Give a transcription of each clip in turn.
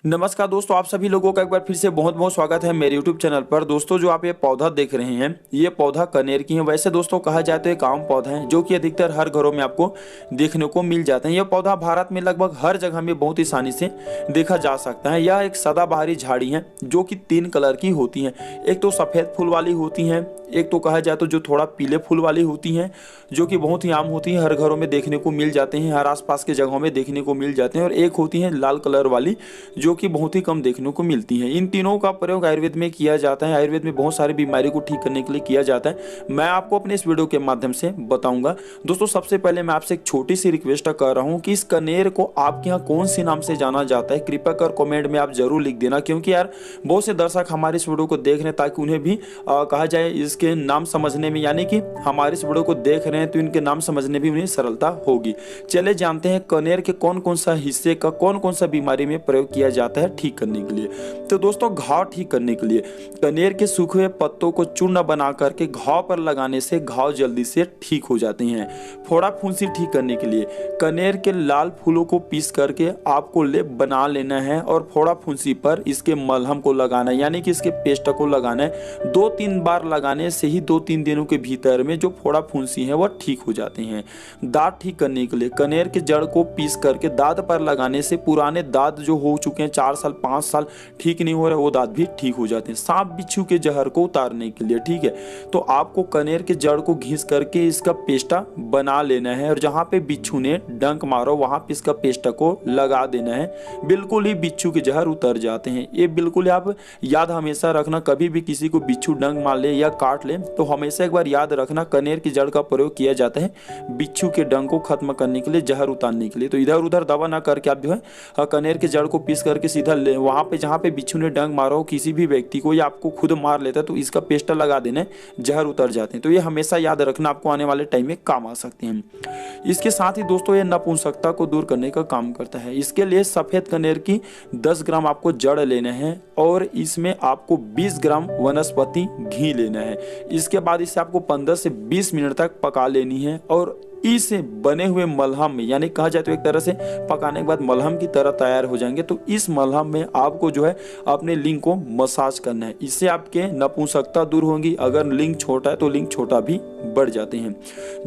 नमस्कार दोस्तों, आप सभी लोगों का एक बार फिर से बहुत बहुत स्वागत है मेरे YouTube चैनल पर। दोस्तों जो आप ये पौधा देख रहे हैं, ये पौधा कनेर की है। वैसे दोस्तों कहा जाए तो एक आम पौधा है जो कि अधिकतर हर घरों में आपको देखने को मिल जाता है। यह पौधा भारत में लगभग हर जगह में बहुत ही आसानी से देखा जा सकता है। यह एक सदाबहारी झाड़ी है जो कि 3 कलर की होती है। एक तो सफ़ेद फूल वाली होती है, एक तो कहा जाए तो जो थोड़ा पीले फूल वाली होती हैं जो कि बहुत ही आम होती है, हर घरों में देखने को मिल जाते हैं, हर आसपास के जगहों में देखने को मिल जाते हैं। और एक होती है लाल कलर वाली जो कि बहुत ही कम देखने को मिलती है। इन तीनों का प्रयोग आयुर्वेद में किया जाता है। आयुर्वेद में बहुत सारी बीमारी को ठीक करने के लिए किया जाता है। मैं आपको अपने इस वीडियो के माध्यम से बताऊंगा। दोस्तों सबसे पहले मैं आपसे एक छोटी सी रिक्वेस्ट कर रहा हूँ कि इस कनेर को आपके यहाँ कौन सी नाम से जाना जाता है, कृपया कर कमेंट में आप जरूर लिख देना, क्योंकि यार बहुत से दर्शक हमारे इस वीडियो को देख रहे हैं ताकि उन्हें भी कहा जाए इसके नाम समझने में, यानी कि हमारे इस वीडियो को देख रहे हैं तो इनके नाम समझने में उन्हें सरलता होगी। चले जानते हैं कनेर के कौन कौन सा हिस्से का कौन कौन सा बीमारी में प्रयोग किया जाता है ठीक करने के लिए। तो दोस्तों घाव ठीक करने के लिए कनेर के सूखे हुए पत्तों को चूर्ण बना करके घाव पर लगाने से घाव जल्दी से ठीक हो जाते हैं। फोड़ा फुंसी ठीक करने के लिए कनेर के लाल फूलों को पीस करके आपको लेप बना लेना है और फोड़ा फुंसी पर इसके मलहम को लगाना है, यानी कि इसके पेस्ट को लगाना है। 2-3 बार लगाने से ही 2-3 दिनों के भीतर में जो फोड़ा फुंसी है वह ठीक हो जाते हैं। दांत ठीक करने के लिए कनेर के जड़ को पीस करके दांत पर लगाने से पुराने दांत जो हो चुके हैं 4 साल 5 साल ठीक नहीं हो रहे, वो दांत भी ठीक हो जाते हैं। सांप बिच्छू के जहर को उतारने के लिए, ठीक है, तो आपको कनेर के जड़ को घिस करके इसका पेस्टा बना लेना है और जहां पे बिच्छू ने डंक मारो वहां पे इसका पेस्टा को लगा देना है। बिल्कुल ही बिच्छू के जहर उतर जाते हैं। ये बिल्कुल आप याद हमेशा रखना, कभी भी किसी को बिच्छू डंक मार ले या काट ले तो हमेशा एक बार याद रखना कनेर की जड़ का प्रयोग किया जाता है बिच्छू के डंक को खत्म करने के लिए, जहर उतारने के लिए। तो इधर उधर दवा ना करके आप जो है कनेर के जड़ को पीस करके सीधा वहां पे जहां पे बिच्छू ने डंक मारा हो किसी भी व्यक्ति को या आपको खुद मार लेता है तो इसका पेस्टा लगा देना, जहर उतर जाते हैं। तो ये हमेशा याद रखना, आपको आने वाले टाइम में काम आ सकते हैं। इसके साथ ही दोस्तों ये नपुंसकता को दूर करने का काम करता है। इसके लिए सफेद कनेर की 10 ग्राम आपको जड़ लेना है और इसमें आपको 20 ग्राम वनस्पति घी लेना है। इसके बाद इसे आपको 15 से 20 मिनट तक पका लेनी है और इस बने हुए मलहम में, यानी कहा जाए तो एक तरह से पकाने के बाद मलहम की तरह तैयार हो जाएंगे, तो इस मलहम में आपको जो है अपने लिंग को मसाज करना है। इससे आपके नपुंसकता दूर होंगी। अगर लिंग छोटा है तो लिंग छोटा भी बढ़ जाते हैं।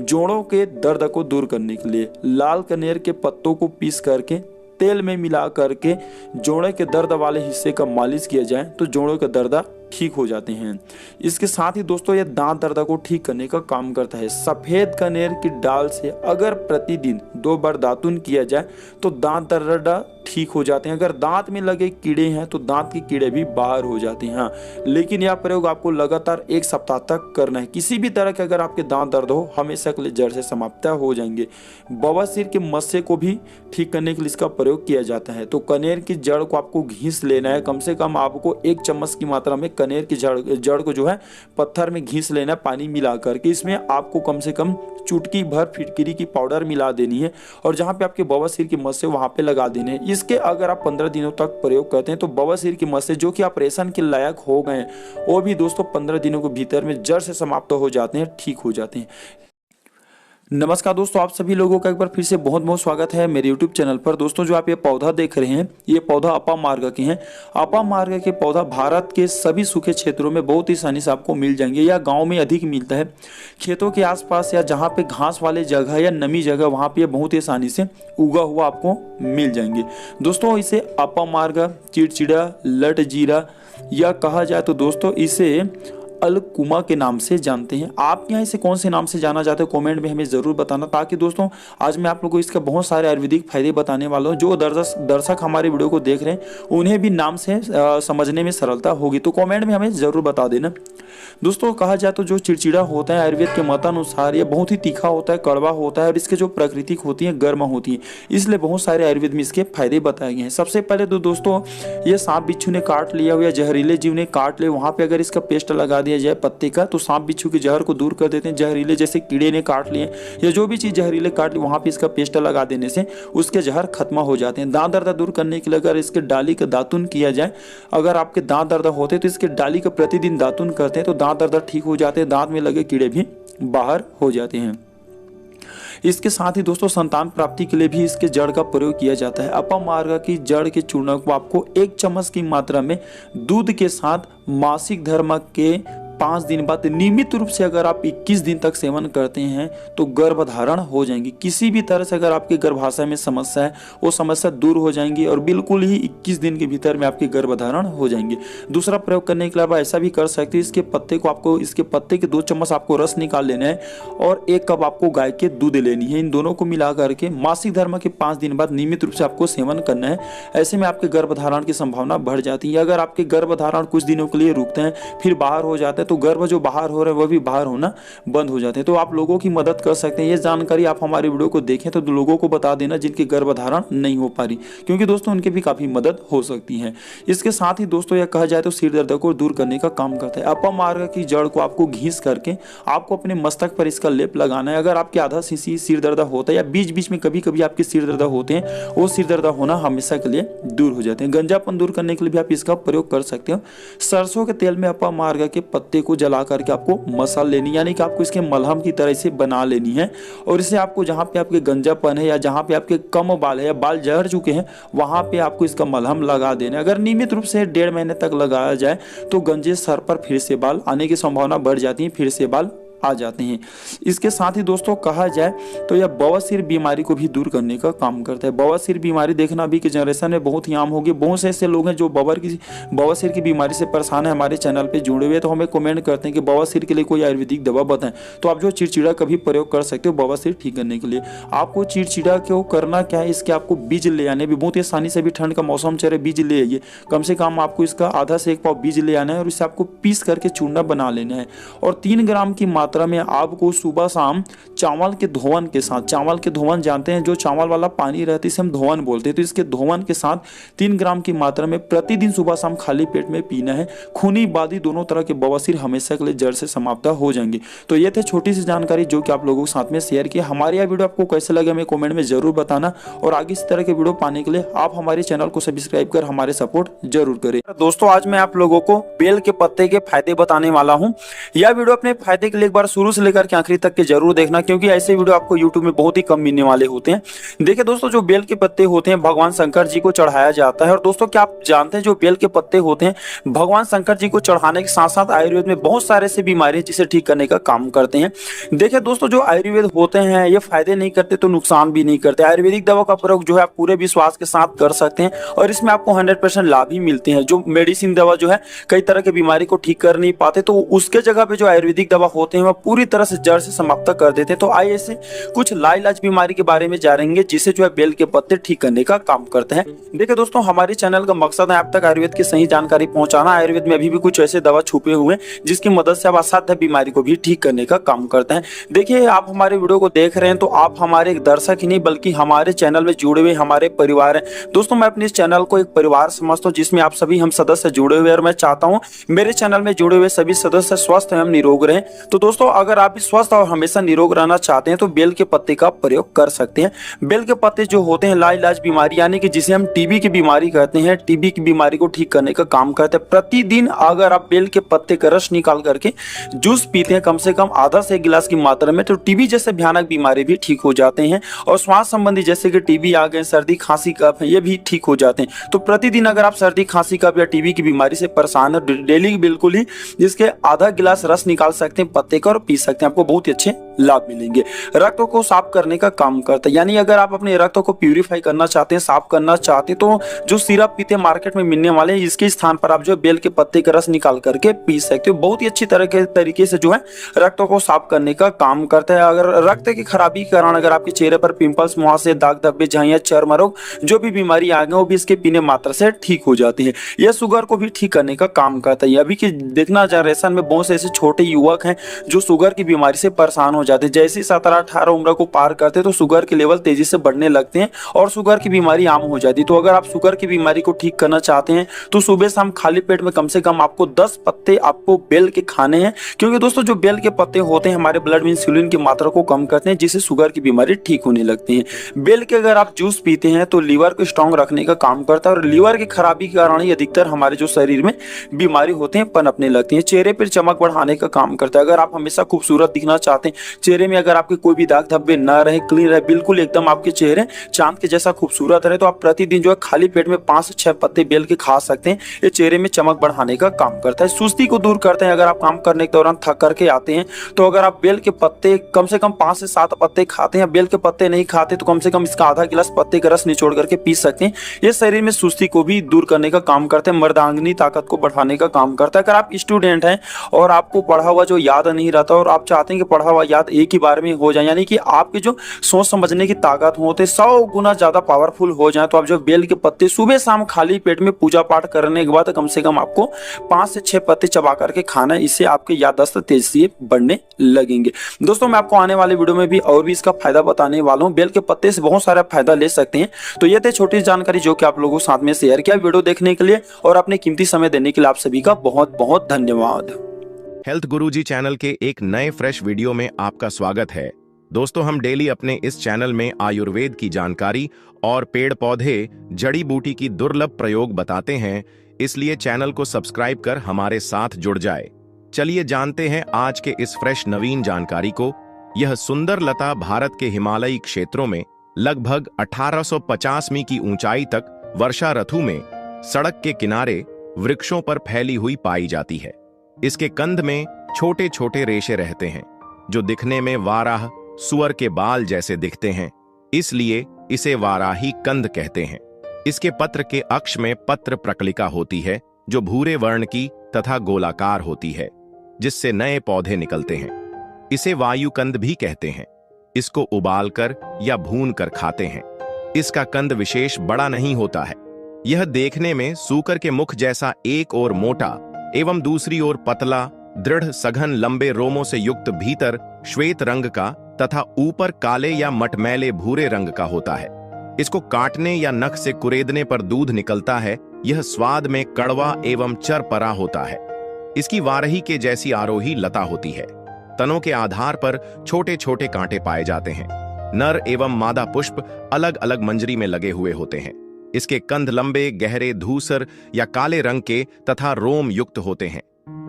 जोड़ों के दर्द को दूर करने के लिए लाल कनेर के पत्तों को पीस करके तेल में मिला करके जोड़ों के दर्द वाले हिस्से का मालिश किया जाए तो जोड़ों के दर्द ठीक हो जाते हैं। इसके साथ ही दोस्तों ये दांत दर्द को ठीक करने का काम करता है। सफेद कनेर की डाल से अगर प्रतिदिन 2 बार दातुन किया जाए तो दांत दर्द ठीक हो जाते हैं। अगर दांत में लगे कीड़े हैं तो दांत के कीड़े भी बाहर हो जाते हैं। हाँ, लेकिन यह प्रयोग आपको लगातार 1 सप्ताह तक करना है। किसी भी तरह के अगर आपके दांत दर्द हो हमेशा के लिए जड़ से समाप्त हो जाएंगे। बवासीर के मस्से को भी ठीक करने के लिए इसका प्रयोग किया जाता है। तो कनेर की जड़ को आपको घिस लेना है। कम से कम आपको 1 चम्मच की मात्रा में कनेर की जड़ को जो है पत्थर में घिस लेना है पानी मिला करके। इसमें आपको कम से कम चुटकी भर फिटकिरी की पाउडर मिला देनी है और जहां पे आपके बवासीर की मस्से वहां पे लगा देने हैं। इसके अगर आप 15 दिनों तक प्रयोग करते हैं तो बवासीर की मस्से जो कि ऑपरेशन के लायक हो गए हैं वो भी दोस्तों 15 दिनों के भीतर में जड़ से समाप्त हो जाते हैं, ठीक हो जाते हैं। नमस्कार दोस्तों, आप सभी लोगों का एक बार फिर से बहुत बहुत स्वागत है मेरे YouTube चैनल पर। दोस्तों जो आप ये पौधा देख रहे हैं ये पौधा अपामार्ग के हैं। अपामार्ग के पौधा भारत के सभी सूखे क्षेत्रों में बहुत ही आसानी से आपको मिल जाएंगे। या गांव में अधिक मिलता है, खेतों के आसपास या जहां पे घास वाले जगह या नमी जगह वहां पे बहुत ही आसानी से उगा हुआ आपको मिल जाएंगे। दोस्तों इसे अपामार्ग, चिड़चिड़ा, लट जीरा या कहा जाए तो दोस्तों इसे अलकुमा के नाम से जानते हैं। आप यहाँ इसे कौन से नाम से जाना चाहते हो कमेंट में हमें जरूर बताना, ताकि दोस्तों आज मैं आप लोगों को इसके बहुत सारे आयुर्वेदिक फायदे बताने वाला हूँ। जो दर्शक हमारे वीडियो को देख रहे हैं उन्हें भी नाम से समझने में सरलता होगी, तो कमेंट में हमें जरूर बता देना। दोस्तों कहा जाए तो जो चिड़चिड़ा होता है आयुर्वेद के मतानुसार ये बहुत ही तीखा होता है, कड़वा होता है और इसके जो प्राकृतिक होती है गर्म होती है, इसलिए बहुत सारे आयुर्वेद में इसके फायदे बताए गए हैं। सबसे पहले तो दोस्तों ये सांप बिच्छू ने काट लिया हो या जहरीले जीव ने काट लिया, वहां पे अगर इसका पेस्ट लगा दिया जाए पत्ते का तो सांप बिच्छू के जहर को दूर कर देते हैं। जहरीले जैसे कीड़े ने काट लिए या जो भी चीज जहरीले काट ली वहां पे इसका पेस्ट लगा देने से उसके जहर खत्म हो जाते हैं। दांत दर्द दूर करने के लिए अगर इसके डाली का दातुन किया जाए, अगर आपके दांत दर्द होते तो इसके डाली का प्रतिदिन दातुन करते हैं तो दांत दर्द ठीक हो जाते हैं, दांत में लगे कीड़े भी बाहर हो जाते हैं। इसके साथ ही दोस्तों संतान प्राप्ति के लिए भी इसके जड़ का प्रयोग किया जाता है। अपमार्ग की जड़ के चूर्ण को आपको 1 चम्मच की मात्रा में दूध के साथ मासिक धर्म के 5 दिन बाद नियमित रूप से अगर आप 21 दिन तक सेवन करते हैं तो गर्भधारण हो जाएंगी। किसी भी तरह से अगर आपके गर्भाशय में समस्या है वो समस्या दूर हो जाएंगी और बिल्कुल ही 21 दिन के भीतर में आपके गर्भधारण हो जाएंगे। दूसरा प्रयोग करने के अलावा ऐसा भी कर सकते हैं, इसके पत्ते के 2 चम्मच आपको रस निकाल लेना है और 1 कप आपको गाय के दूध लेनी है। इन दोनों को मिला करके मासिक धर्म के 5 दिन बाद नियमित रूप से आपको सेवन करना है। ऐसे में आपके गर्भधारण की संभावना बढ़ जाती है। अगर आपके गर्भधारण कुछ दिनों के लिए रुकते हैं फिर बाहर हो जाते हैं तो गर्भ जो बाहर हो रहे हैं वह भी बाहर होना बंद हो जाते हैं। तो आप लोगों की मदद कर सकते हैं। ये जानकारी आप हमारे वीडियो को देखें तो लोगों को बता देना जिनकी गर्भधारण नहीं हो पा रही, क्योंकि दोस्तों उनके भी काफी मदद हो सकती है। इसके साथ ही दोस्तों यह कहा जाए तो सिर दर्द को दूर करने का काम करता है। अपमार्ग की जड़ को आपको घीस करके आपको अपने मस्तक पर इसका लेप लगाना है। अगर आपके आधा सीसी सिर दर्द होता है या बीच बीच में कभी कभी आपके सिर दर्द होते हैं, वो सिर दर्द होना हमेशा के लिए दूर हो जाते हैं। गंजापन दूर करने के लिए भी आप इसका प्रयोग कर सकते हो। सरसों के तेल में अपमार्ग के पत्ते को जला करके आपको मसल लेनी, यानी कि आपको इसके मलहम की तरह से बना लेनी है और इसे आपको जहां पे आपके गंजापन है या जहां पे आपके कम बाल है या बाल झड़ चुके हैं वहां पे आपको इसका मलहम लगा देना। अगर नियमित रूप से 1.5 महीने तक लगाया जाए तो गंजे सर पर फिर से बाल आने की संभावना बढ़ जाती है, फिर से बाल आ जाते हैं। इसके साथ ही दोस्तों कहा जाए तो यह बवासीर बीमारी को भी दूर करने का काम करता है। बवासीर बीमारी देखना अभी की जनरेशन में बहुत ही आम हो गई। बहुत से ऐसे लोग हैं जो बवासीर की बीमारी से परेशान है, हमारे चैनल पे जुड़े हुए, तो हमें कमेंट करते हैं कि बवासीर के लिए कोई आयुर्वेदिक दवा बताएं। तो आप जो चिड़चिड़ा का भी प्रयोग कर सकते हो बवासीर ठीक करने के लिए। आपको चिड़चिड़ा को करना क्या है, इसके आपको बीज ले आने भी बहुत ही आसानी से, भी ठंड का मौसम चल रहा है, बीज ले आइए। कम से कम आपको इसका आधा से 1 पाव बीज ले आना है और इसे आपको पीस करके चूर्णा बना लेना है और 3 ग्राम की मात्रा में आपको सुबह शाम चावल के धोवन के साथ, चावल के धोवन जानते हैं जो चावल वाला पानी रहता है इसे हम धोवन बोलते हैं, तो इसके धोवन के साथ 3 ग्राम की मात्रा में प्रतिदिन सुबह शाम खाली पेट में पीना है। खूनी बादी दोनों तरह के बवासीर हमेशा के लिए जड़ से समाप्त हो जाएंगे। तो ये थे छोटी सी जानकारी जो कि आप लोगों के साथ में शेयर की। हमारे यह वीडियो आपको कैसे लगे हमें कमेंट में जरूर बताना और आगे इस तरह के वीडियो पाने के लिए आप हमारे चैनल को सब्सक्राइब कर हमारे सपोर्ट जरूर करें। दोस्तों आज मैं आप लोगों को बेल के पत्ते के फायदे बताने वाला हूँ। यह वीडियो अपने फायदे के लिए एक बार शुरू से लेकर के आखिरी तक के जरूर देखना, क्योंकि ऐसे वीडियो आपको YouTube में बहुत ही कम मिलने वाले होते हैं। देखिए दोस्तों जो बेल के पत्ते होते हैं भगवान शंकर जी को चढ़ाया जाता है। और दोस्तों क्या आप जानते हैं जो बेल के पत्ते होते हैं भगवान शंकर जी को चढ़ाने के साथ साथ आयुर्वेद में बहुत सारे ऐसे बीमारी जिसे ठीक करने का काम करते हैं। देखिए दोस्तों जो आयुर्वेद होते हैं ये फायदे नहीं करते तो नुकसान भी नहीं करते। आयुर्वेदिक दवा का प्रयोग जो है आप पूरे विश्वास के साथ कर सकते हैं और इसमें आपको 100% लाभ ही मिलते हैं। जो मेडिसिन दवा जो है कई तरह के बीमारी को ठीक कर नहीं पाते, तो उसके जगह पे जो आयुर्वेदिक दवा होते हैं वह पूरी तरह से जड़ से समाप्त कर देते हैं। तो आइए ऐसे कुछ लाइलाज बीमारी के बारे में जानेंगे जिसे जो है बेल के पत्ते ठीक करने का काम करते हैं। देखिए दोस्तों हमारे चैनल का मकसद है आप तक आयुर्वेद की सही जानकारी पहुंचाना। आयुर्वेद में अभी भी कुछ ऐसे दवा छुपे हुए जिसकी मदद से आप असाध्य बीमारी को भी ठीक करने का काम करते हैं। देखिए आप हमारे वीडियो को देख रहे हैं तो आप हमारे एक दर्शक ही नहीं बल्कि हमारे चैनल में जुड़े हुए हमारे परिवार हैं। दोस्तों मैं अपने इस चैनल को एक परिवार समझता हूँ जिसमें आप सभी हम सदस्य जुड़े हुए और मैं चाहता हूँ मेरे चैनल में जुड़े हुए सभी सदस्य स्वस्थ एवं निरोग रहें। तो दोस्तों अगर आप भी स्वस्थ और हमेशा निरोग रहना चाहते हैं तो बेल के पत्ते का प्रयोग कर सकते हैं। बेल के पत्ते जो होते हैं लाइलाज बीमारी यानी कि जिसे हम टीबी की बीमारी कहते हैं, टीबी की बीमारी को ठीक करने का काम करते हैं। प्रतिदिन अगर आप बेल के पत्ते का रस निकाल करके जूस पीते हैं कम से कम आधा से 1 गिलास की मात्रा में, तो टीबी जैसे भयानक बीमारी भी ठीक हो जाते हैं और श्वास संबंधी जैसे कि टीबी आ गए, सर्दी खांसी कफ ये भी ठीक हो जाते हैं। तो प्रतिदिन अगर आप सर्दी खांसी कफ या टीबी की बीमारी से परेशान है डेली बिल्कुल ही जिसके आधा गिलास रस निकाल सकते हैं पत्ते का और पी सकते हैं, आपको बहुत ही अच्छे लाभ मिलेंगे। रक्त को साफ करने का काम करता है, यानी अगर आप अपने रक्त को प्यूरिफाई करना चाहते हैं, साफ करना चाहते हैं तो जो सिरप पीते मार्केट में मिलने वाले हैं इसके स्थान पर आप जो बेल के पत्ते का रस निकाल करके पी सकते हो। बहुत ही अच्छी तरह के तरीके से जो है रक्त को साफ करने का काम करता है। अगर रक्त की खराबी के कारण अगर आपके चेहरे पर पिंपल्स, मुहासे, दाग धब्बे, झाइयां, चर्म रोग जो भी बीमारी आ गए वो भी इसके पीने मात्रा से ठीक हो जाती है। यह शुगर को भी ठीक करने का काम करता है। अभी की देखना जनरेशन में बहुत से ऐसे छोटे युवक हैं जो शुगर की बीमारी से परेशान हो जाते हैं। जैसे 17-18 उम्र को पार करते तो शुगर के लेवल तेजी से बढ़ने लगते हैं और शुगर की बीमारी आम हो जाती है। तो अगर आप शुगर की बीमारी को ठीक करना चाहते हैं तो सुबह शाम खाली पेट में कम से कम आपको 10 पत्ते आपको बेल के खाने हैं, क्योंकि दोस्तों जो बेल के पत्ते होते हैं हमारे ब्लड में इंसुलिन की मात्रा को कम करते हैं जिससे शुगर की बीमारी ठीक होने लगती है। बेल के अगर आप जूस पीते हैं तो लीवर को स्ट्रांग रखने का काम करता है और लीवर की खराबी के कारण ही अधिकतर हमारे जो शरीर में बीमारी होते हैं पनपने लगती है। चेहरे पर चमक बढ़ाने का काम करता है। अगर आप हमेशा खूबसूरत दिखना चाहते हैं, चेहरे में अगर आपके कोई भी दाग धब्बे ना रहे, क्लीन रहे, बिल्कुल एकदम आपके चेहरे चांद के जैसा खूबसूरत रहे, तो आप प्रतिदिन जो है खाली पेट में 5 से 6 पत्ते बेल के खा सकते हैं। ये चेहरे में चमक बढ़ाने का काम करता है, सुस्ती को दूर करते हैं। अगर आप काम करने के दौरान थक करके आते हैं तो अगर आप बेल के पत्ते कम से कम 5 से 7 पत्ते खाते हैं, बेल के पत्ते नहीं खाते तो कम से कम इसका आधा गिलास पत्ते का रस निचोड़ करके पी सकते हैं। ये शरीर में सुस्ती को भी दूर करने का काम करते हैं, मर्दांगनी ताकत को बढ़ाने का काम करता है। अगर आप स्टूडेंट हैं और आपको पढ़ा हुआ जो याद नहीं रहता और आप चाहते हैं कि पढ़ा हुआ याद एक ही बार में हो जाए, यानी कि आपकी जो सोच समझने की ताकत होते 100 गुना ज्यादा पावरफुल हो जाए, तो आप जो बेल के पत्ते सुबह शाम खाली पेट में पूजा पाठ करने के बाद कम से कम आपको 5 से 6 पत्ते चबा करके खाना है। इससे आपके याददाश्त तेजी से बढ़ने लगेंगे। दोस्तों मैं आपको आने वाले वीडियो में भी और भी इसका फायदा बताने वाला हूं। बेल के पत्ते से बहुत सारा फायदा ले सकते हैं। तो ये थे छोटी जानकारी जो कि आप लोगों के साथ में शेयर किया। वीडियो देखने के लिए और अपने कीमती समय देने के लिए आप सभी का बहुत बहुत धन्यवाद। हेल्थ गुरुजी चैनल के एक नए फ्रेश वीडियो में आपका स्वागत है। दोस्तों हम डेली अपने इस चैनल में आयुर्वेद की जानकारी और पेड़ पौधे जड़ी बूटी की दुर्लभ प्रयोग बताते हैं, इसलिए चैनल को सब्सक्राइब कर हमारे साथ जुड़ जाए। चलिए जानते हैं आज के इस फ्रेश नवीन जानकारी को। यह सुंदर लता भारत के हिमालयी क्षेत्रों में लगभग 1850 मीटर की ऊंचाई तक वर्षा ऋतु में सड़क के किनारे वृक्षों पर फैली हुई पाई जाती है। इसके कंद में छोटे छोटे रेशे रहते हैं जो दिखने में वाराह सुअर के बाल जैसे दिखते हैं, इसलिए इसे वाराही कंद कहते हैं। इसके पत्र के अक्ष में पत्र प्रकलिका होती है जो भूरे वर्ण की तथा गोलाकार होती है, जिससे नए पौधे निकलते हैं। इसे वायु कंद भी कहते हैं। इसको उबालकर या भून कर खाते हैं। इसका कंद विशेष बड़ा नहीं होता है। यह देखने में सूकर के मुख जैसा एक ओर मोटा एवं दूसरी ओर पतला, दृढ़, सघन, लंबे रोमों से युक्त, भीतर श्वेत रंग का तथा ऊपर काले या मटमैले भूरे रंग का होता है। इसको काटने या नख से कुरेदने पर दूध निकलता है। यह स्वाद में कड़वा एवं चरपरा होता है। इसकी वारही के जैसी आरोही लता होती है। तनों के आधार पर छोटे छोटे कांटे पाए जाते हैं। नर एवं मादा पुष्प अलग अलग मंजरी में लगे हुए होते हैं। इसके कंद लंबे, गहरे, धूसर या काले रंग के तथा रोम युक्त होते हैं।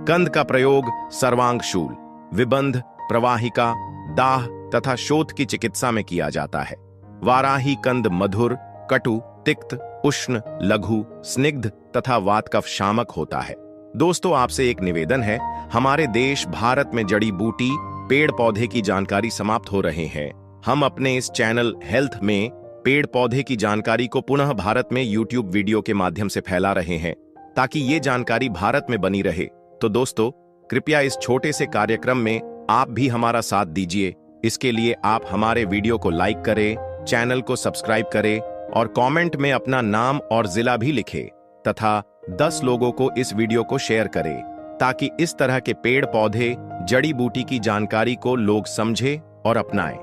कंद का प्रयोग सर्वांगशूल, विबंध, प्रवाहिका, दाह तथा शोथ की चिकित्सा में किया जाता है। वाराही कंद मधुर, कटु, तिक्त, उष्ण, लघु, स्निग्ध तथा वातकफ शामक होता है। दोस्तों आपसे एक निवेदन है, हमारे देश भारत में जड़ी बूटी पेड़ पौधे की जानकारी समाप्त हो रहे हैं। हम अपने इस चैनल हेल्थ में पेड़ पौधे की जानकारी को पुनः भारत में यूट्यूब वीडियो के माध्यम से फैला रहे हैं ताकि ये जानकारी भारत में बनी रहे। तो दोस्तों कृपया इस छोटे से कार्यक्रम में आप भी हमारा साथ दीजिए। इसके लिए आप हमारे वीडियो को लाइक करें, चैनल को सब्सक्राइब करें और कमेंट में अपना नाम और जिला भी लिखें तथा 10 लोगों को इस वीडियो को शेयर करें ताकि इस तरह के पेड़ पौधे जड़ी बूटी की जानकारी को लोग समझें और अपनाएं।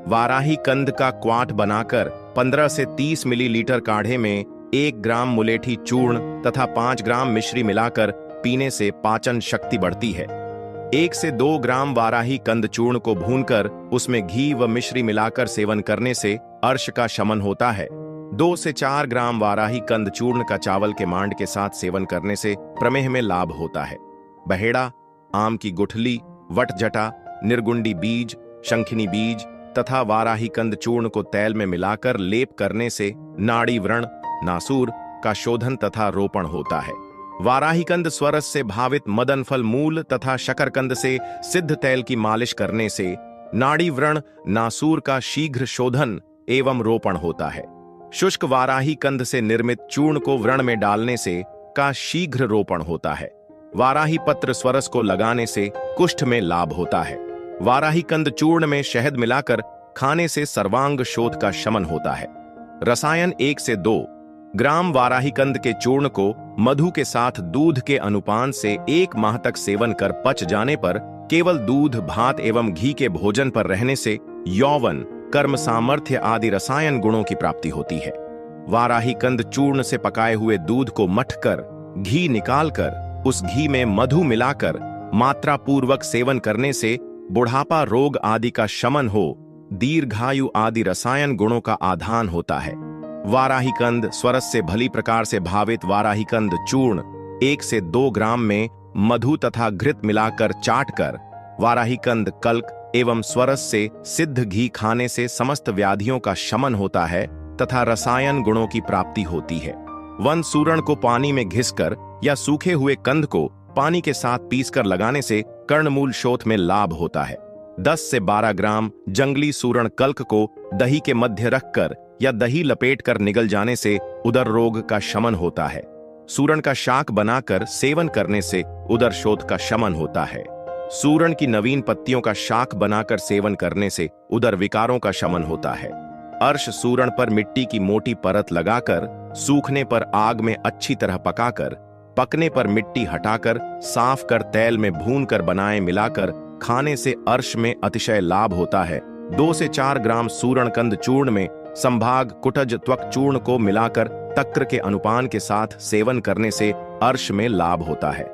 वाराही कंद का क्वाट बनाकर 15 से 30 मिलीलीटर काढ़े में 1 ग्राम मुलेठी चूर्ण तथा 5 ग्राम मिश्री मिलाकर पीने से पाचन शक्ति बढ़ती है। 1 से 2 ग्राम वाराही कंद चूर्ण को भूनकर उसमें घी व मिश्री मिलाकर सेवन करने से अर्श का शमन होता है। 2 से 4 ग्राम वाराही कंद चूर्ण का चावल के मांड के साथ सेवन करने से प्रमेह में लाभ होता है। बहेड़ा, आम की गुठली, वटजटा, निर्गुंडी बीज, शंखिनी बीज तथा वाराही कंद चूर्ण को तेल में मिलाकर लेप करने से नाड़ी व्रण, नासूर का शोधन तथा रोपण होता है। वाराही कंद स्वरस से भावित मदन फल मूल तथा शकरकंद से सिद्ध तेल की मालिश करने से नाड़ी व्रण, नासूर का शीघ्र शोधन एवं रोपण होता है। शुष्क वाराही कंद से निर्मित चूर्ण को व्रण में डालने से का शीघ्र रोपण होता है। वाराही पत्र स्वरस को लगाने से कुष्ठ में लाभ होता है। वाराही कंद चूर्ण में शहद मिलाकर खाने से सर्वांग शोथ का शमन होता है। रसायन 1 से 2 ग्राम वाराही कंद के चूर्ण को मधु के साथ दूध के अनुपान से 1 माह तक सेवन कर पच जाने पर केवल दूध, भात एवं घी के भोजन पर रहने से यौवन, कर्म सामर्थ्य आदि रसायन गुणों की प्राप्ति होती है। वाराही कंद चूर्ण से पकाए हुए दूध को मथकर घी निकालकर उस घी में मधु मिलाकर मात्रा पूर्वक सेवन करने से बुढ़ापा रोग आदि का शमन हो, दीर्घायु आदि रसायन गुणों का आधान होता है। वाराही कंद स्वरस से भली प्रकार से भावित वाराही कंद चूर्ण 1 से 2 ग्राम में मधु तथा घृत मिलाकर चाटकर वाराही कंद, कल्क एवं स्वरस से सिद्ध घी खाने से समस्त व्याधियों का शमन होता है तथा रसायन गुणों की प्राप्ति होती है। वन सूरण को पानी में घिसकर या सूखे हुए कंद को पानी के साथ पीसकर लगाने से कर्णमूल शोथ में लाभ होता है। 10 से 12 ग्राम जंगली सूरण कल्क को दही के मध्य रखकर या दही लपेटकर निगल जाने से उदर रोग का शमन होता है। सूरण का शाक बनाकर सेवन करने से उदर शोथ का शमन होता है। सूरण की नवीन पत्तियों का शाक बनाकर सेवन करने से उदर विकारों का शमन होता है। अर्श सूरण पर मिट्टी की मोटी परत लगाकर सूखने पर आग में अच्छी तरह पकाकर पकने पर मिट्टी हटाकर साफ कर तेल में भूनकर बनाए मिलाकर खाने से अर्श में अतिशय लाभ होता है। 2 से 4 ग्राम सूरण कंद चूर्ण में संभाग कुटज त्वक चूर्ण को मिलाकर तक्र के अनुपान के साथ सेवन करने से अर्श में लाभ होता है।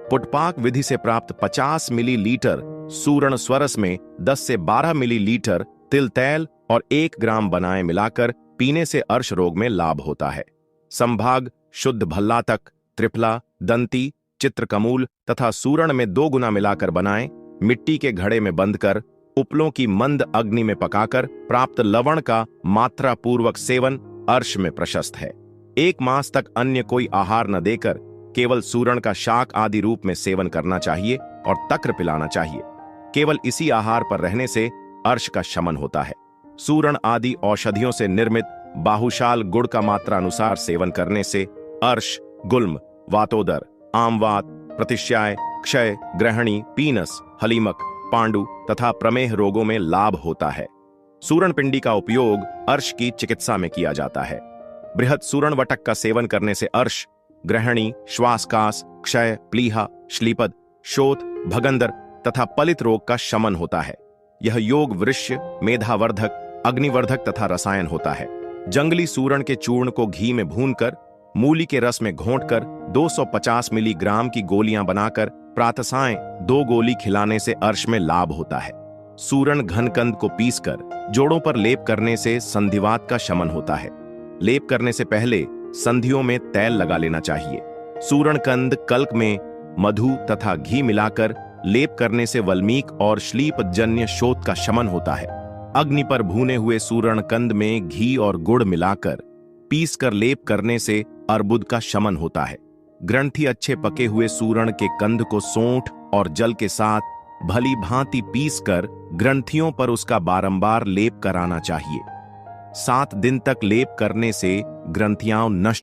पुटपाक विधि से प्राप्त 50 मिलीलीटर सूरण स्वरस में 10 से 12 मिलीलीटर तिल तेल और 1 ग्राम बनाए मिलाकर पीने से अर्श रोग में लाभ होता है। संभाग शुद्ध भल्लातक, त्रिफला, दंती, चित्रकमूल तथा सूरण में 2 गुना मिलाकर बनाएं, मिट्टी के घड़े में बंद कर उपलों की मंद अग्नि में पकाकर प्राप्त लवण का मात्रा पूर्वक सेवन अर्श में प्रशस्त है। 1 मास तक अन्य कोई आहार न देकर केवल सूरण का शाक आदि रूप में सेवन करना चाहिए और तक्र पिलाना चाहिए। केवल इसी आहार पर रहने से अर्श का शमन होता है। सूरण आदि औषधियों से निर्मित बाहुशाल गुड़ का मात्रा अनुसार सेवन करने से अर्श, गुल्म, वातोदर, आमवात, प्रतिश्याय, क्षय, ग्रहणी, पीनस, हलीमक, पांडु तथा प्रमेह रोगों में लाभ होता है। सूरण पिंडी का उपयोग अर्श की चिकित्सा में किया जाता है। बृहद सूरण वटक का सेवन करने से अर्श, ग्रहणी, श्वासकास, क्षय, प्लीहा, श्लीपद, शोथ, भगंदर तथा पलित रोग का शमन होता है। यह योग वृष्य, मेधावर्धक, अग्निवर्धक तथा रसायन होता है। जंगली सूरण के चूर्ण को घी में भूनकर मूली के रस में घोंटकर 250 मिलीग्राम की गोलियां बनाकर प्रातःसाय 2 गोली खिलाने से अर्श में लाभ होता है। सूरण घनकंद को पीसकर जोड़ों पर लेप करने से संधिवात का शमन होता है। लेप करने से पहले संधियों में तेल लगा लेना चाहिए। सूरण कंद कल्क में मधु तथा घी मिलाकर लेप करने से वल्मीक और श्लीप जन्य शोथ का शमन होता है। अग्नि पर भूने हुए सूरण कंद में घी और गुड़ मिलाकर पीसकर लेप करने से अर्बुद का शमन होता है। ग्रंथि अच्छे पके हुए सूरण के कंद को सोंठ और जल के साथ भली भांति पीसकर ग्रंथियों पर उसका बारंबार लेप कराना चाहिए। 7 दिन तक लेप करने से ग्रंथियां नष्ट